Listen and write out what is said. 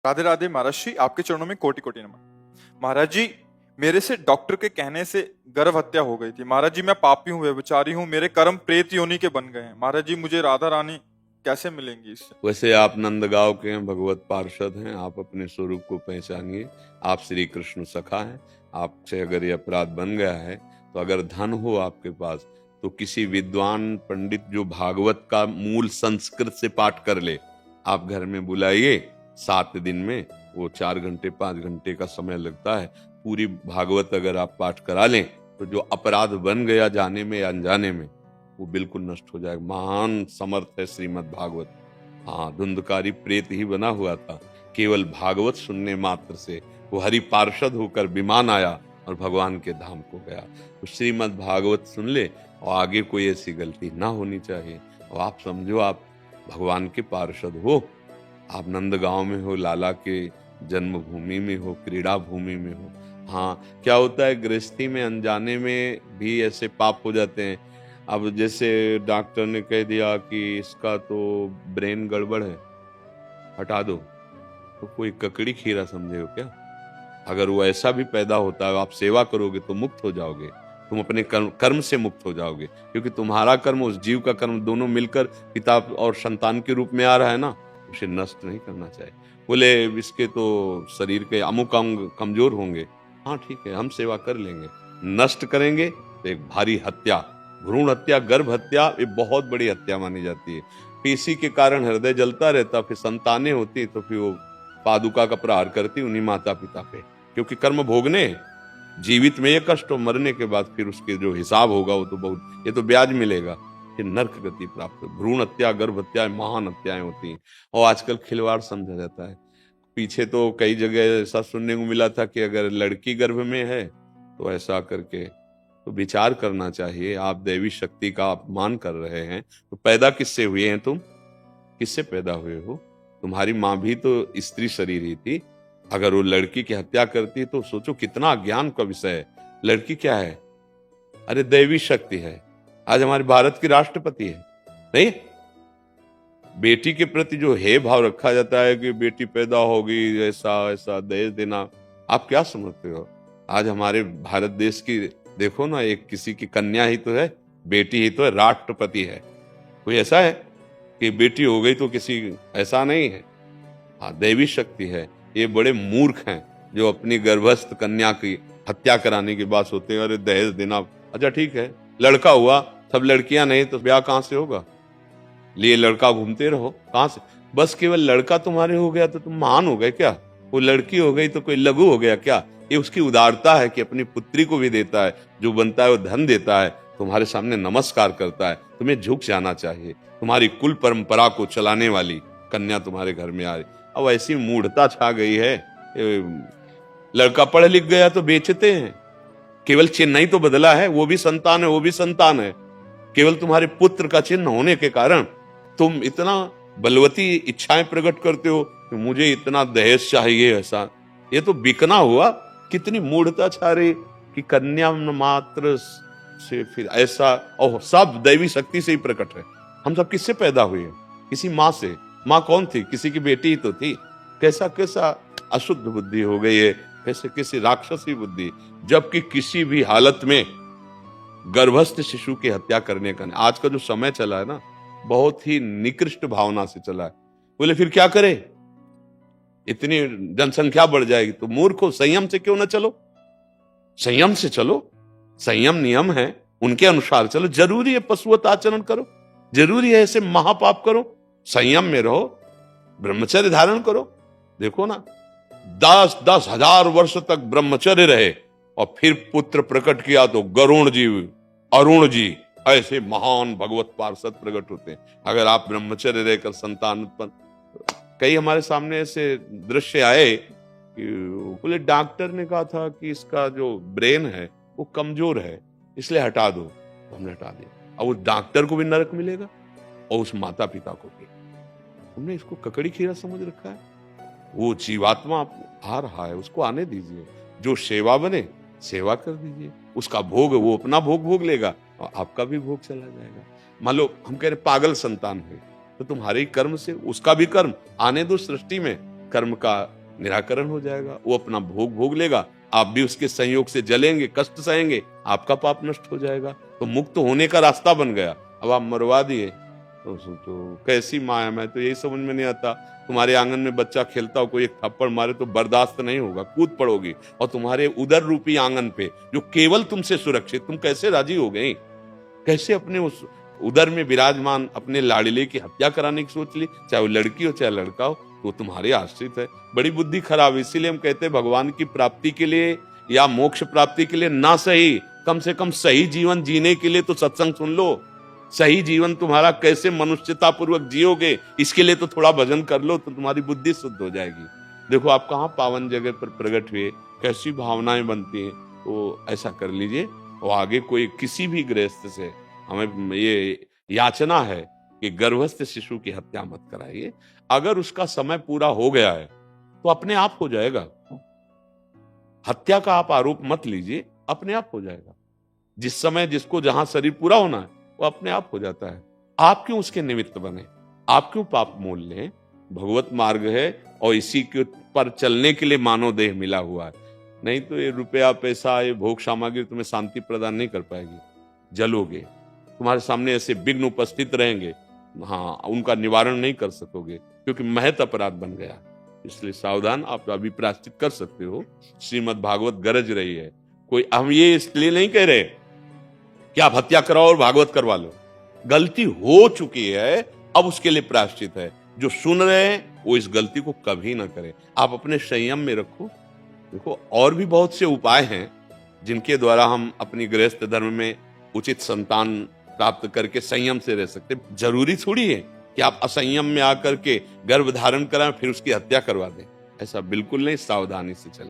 राधे राधे महाराज जी, आपके चरणों में कोटि कोटि नमन। महाराज जी, मेरे से डॉक्टर के कहने से गर्भ हत्या हो गई थी। महाराज जी, मैं पापी हूँ, व्यभिचारी हूँ, मेरे कर्म प्रेत योनि के बन गए हैं। महाराज जी, मुझे राधा रानी कैसे मिलेंगी इससे? वैसे आप नंदगांव के हैं, भगवत पार्षद हैं, आप अपने स्वरूप को पहचानिए। आप श्री कृष्ण सखा हैं। आपसे अगर ये अपराध बन गया है तो अगर धन हो आपके पास तो किसी विद्वान पंडित जो भागवत का मूल संस्कृत से पाठ कर ले, आप घर में बुलाइए। 7 दिन में वो 4 घंटे 5 घंटे का समय लगता है। पूरी भागवत अगर आप पाठ करा लें तो जो अपराध बन गया जाने में या अनजाने में, वो बिल्कुल नष्ट हो जाएगा। महान समर्थ है श्रीमद् भागवत। हाँ, धुंधकारी प्रेत ही बना हुआ था, केवल भागवत सुनने मात्र से वो हरि पार्षद होकर विमान आया और भगवान के धाम को गया। तो श्रीमद् भागवत सुन ले और आगे कोई ऐसी गलती ना होनी चाहिए। और आप समझो, आप भगवान के पार्षद हो, आप नंदगांव में हो, लाला के जन्मभूमि में हो, क्रीड़ा भूमि में हो। हाँ, क्या होता है गृहस्थी में अनजाने में भी ऐसे पाप हो जाते हैं। अब जैसे डॉक्टर ने कह दिया कि इसका तो ब्रेन गड़बड़ है, हटा दो, तो कोई ककड़ी खीरा समझेगा क्या? अगर वो ऐसा भी पैदा होता है, आप सेवा करोगे तो मुक्त हो जाओगे। तुम अपने कर्म से मुक्त हो जाओगे, क्योंकि तुम्हारा कर्म उस जीव का कर्म दोनों मिलकर पिता और संतान के रूप में आ रहा है ना, उसे नष्ट नहीं करना चाहिए। बोले इसके तो शरीर के अमुक अंग कमजोर होंगे। हाँ ठीक है, हम सेवा कर लेंगे। नष्ट करेंगे तो एक भारी हत्या, भ्रूण हत्या, गर्भ हत्या, ये बहुत बड़ी हत्या मानी जाती है। फिर इसी के कारण हृदय जलता रहता, फिर संतानें होती तो फिर वो पादुका का प्रहार करती उन्हीं माता पिता पे, क्योंकि कर्म भोगने। जीवित में ये कष्ट हो, मरने के बाद फिर उसके जो हिसाब होगा वो तो बहुत, ये तो ब्याज मिलेगा। फिर नर्क गति प्राप्त। भ्रूण हत्या, गर्भ हत्या महान हत्याएं होती हैं और आजकल खिलवाड़ समझा जाता है। पीछे तो कई जगह ऐसा सुनने को मिला था कि अगर लड़की गर्भ में है तो ऐसा करके, तो विचार करना चाहिए। आप दैवी शक्ति का अपमान कर रहे हैं। तो पैदा किससे हुए हैं तुम? किससे पैदा हुए हो? तुम्हारी माँ भी तो स्त्री शरीर ही थी। अगर वो लड़की की हत्या करती तो सोचो कितना अज्ञान का विषय है। लड़की क्या है? अरे दैवी शक्ति है। आज हमारे भारत की राष्ट्रपति है नहीं? बेटी के प्रति जो है भाव रखा जाता है कि बेटी पैदा होगी, ऐसा ऐसा दहेज देना, आप क्या समझते हो? आज हमारे भारत देश की देखो ना, एक किसी की कन्या ही तो है, बेटी ही तो है, राष्ट्रपति है। कोई ऐसा है कि बेटी हो गई तो किसी, ऐसा नहीं है। हाँ, दैवी शक्ति है। ये बड़े मूर्ख हैं जो अपनी गर्भस्थ कन्या की हत्या कराने की बात सोचते हैं। अरे दहेज देना, अच्छा ठीक है, लड़का हुआ, सब लड़कियां नहीं तो ब्याह कहां से होगा? लिए लड़का घूमते रहो, कहां से? बस केवल लड़का तुम्हारे हो गया तो तुम महान हो गए क्या? वो लड़की हो गई तो कोई लघु हो गया क्या? ये उसकी उदारता है कि अपनी पुत्री को भी देता है, जो बनता है वो धन देता है, तुम्हारे सामने नमस्कार करता है। तुम्हें झुक जाना चाहिए। तुम्हारी कुल परंपरा को चलाने वाली कन्या तुम्हारे घर में आ रही। अब ऐसी मूढ़ता छा गई है। लड़का पढ़ लिख गया तो बेचते हैं। केवल चिन्ह ही तो बदला है, वो भी संतान है, वो भी संतान है। केवल तुम्हारे पुत्र का चिन्ह होने के कारण तुम इतना बलवती इच्छाएं प्रकट करते हो कि मुझे इतना दहेज चाहिए। ऐसा ये तो बिकना हुआ। कितनी मूढ़ता छा रही कि कन्या मात्र से फिर ऐसा, और सब दैवी शक्ति से ही प्रकट है। हम सब किससे पैदा हुए हैं? किसी माँ से। माँ कौन थी? किसी की बेटी ही तो थी। कैसा कैसा अशुद्ध बुद्धि हो गई है, कैसे किसी राक्षसी बुद्धि। जबकि किसी भी हालत में गर्भस्थ शिशु की हत्या करने का, आज का जो समय चला है ना, बहुत ही निकृष्ट भावना से चला है। बोले फिर क्या करे? इतनी जनसंख्या बढ़ जाएगी तो मूर्खो, संयम से क्यों ना चलो? संयम से चलो। संयम नियम है, उनके अनुसार चलो। जरूरी है पशुवत आचरण करो? जरूरी है ऐसे महापाप करो? संयम में रहो, ब्रह्मचर्य धारण करो। देखो ना, 10-10 हजार वर्ष तक ब्रह्मचर्य रहे और फिर पुत्र प्रकट किया तो गरुण जी, अरुण जी, ऐसे महान भगवत पार्षद प्रकट होते हैं। अगर आप ब्रह्मचर्य रहकर संतान उत्पन्न, कई हमारे सामने ऐसे दृश्य आए कि बोले डॉक्टर ने कहा था कि इसका जो ब्रेन है वो कमजोर है, इसलिए हटा दो। तो हमने हटा दिया। अब उस डॉक्टर को भी नरक मिलेगा और उस माता पिता को भी। हमने इसको ककड़ी खीरा समझ रखा है। वो जीवात्मा आ रहा है, उसको आने दीजिए। जो सेवा बने सेवा कर दीजिए। उसका भोग वो अपना भोग भोग लेगा और आपका भी भोग चला जाएगा। मान लो हम कह रहे पागल संतान है तो तुम्हारे कर्म से उसका भी कर्म आने दो सृष्टि में, कर्म का निराकरण हो जाएगा, वो अपना भोग भोग लेगा, आप भी उसके संयोग से जलेंगे, कष्ट सहेंगे, आपका पाप नष्ट हो जाएगा। तो मुक्त होने का रास्ता बन गया। अब आप मरवा दिए तो सोचो कैसी माया। मैं तो यही समझ में नहीं आता, तुम्हारे आंगन में बच्चा खेलता हो, कोई एक थप्पड़ मारे तो बर्दाश्त नहीं होगा, कूद पड़ोगी, और तुम्हारे उदर रूपी आंगन पे जो केवल तुमसे सुरक्षित, तुम कैसे राजी हो गई? कैसे अपने उस उदर में विराजमान अपने लाडले की हत्या कराने की सोच ली? चाहे वो लड़की हो चाहे लड़का हो, तो तुम्हारे आश्रित है। बड़ी बुद्धि खराब। इसीलिए हम कहते हैं भगवान की प्राप्ति के लिए या मोक्ष प्राप्ति के लिए ना सही, कम से कम सही जीवन जीने के लिए तो सत्संग सुन लो। सही जीवन तुम्हारा कैसे मनुष्यता पूर्वक जियोगे, इसके लिए तो थोड़ा भजन कर लो, तो तुम्हारी बुद्धि शुद्ध हो जाएगी। देखो आप कहाँ पावन जगह पर प्रकट हुए, कैसी भावनाएं बनती हैं। तो ऐसा कर लीजिए, और आगे कोई किसी भी गृहस्थ से हमें ये याचना है कि गर्भस्थ शिशु की हत्या मत कराइए। अगर उसका समय पूरा हो गया है तो अपने आप हो जाएगा। हत्या का आप आरोप मत लीजिए, अपने आप हो जाएगा। जिस समय जिसको जहां शरीर पूरा होना है वो अपने आप हो जाता है। आप क्यों उसके निमित्त बने? आप क्यों पाप मोल लें? भगवत मार्ग है और इसी के पर चलने के लिए मानव देह मिला हुआ है। नहीं तो ये रुपया पैसा, ये भोग सामग्री तुम्हें शांति प्रदान नहीं कर पाएगी। जलोगे, तुम्हारे सामने ऐसे विघ्न उपस्थित रहेंगे, हाँ, उनका निवारण नहीं कर सकोगे, क्योंकि महत अपराध बन गया। इसलिए सावधान। आप अभी प्रायश्चित कर सकते हो। श्रीमद् भागवत गरज रही है। कोई हम ये इसलिए नहीं कह रहे कि आप हत्या कराओ और भागवत करवा लो। गलती हो चुकी है, अब उसके लिए प्रायश्चित है। जो सुन रहे हैं वो इस गलती को कभी ना करें। आप अपने संयम में रखो। देखो और भी बहुत से उपाय हैं जिनके द्वारा हम अपनी गृहस्थ धर्म में उचित संतान प्राप्त करके संयम से रह सकते। जरूरी थोड़ी है कि आप असंयम में आकर के गर्भ धारण कराएं फिर उसकी हत्या करवा दें। ऐसा बिल्कुल नहीं, सावधानी से चलें।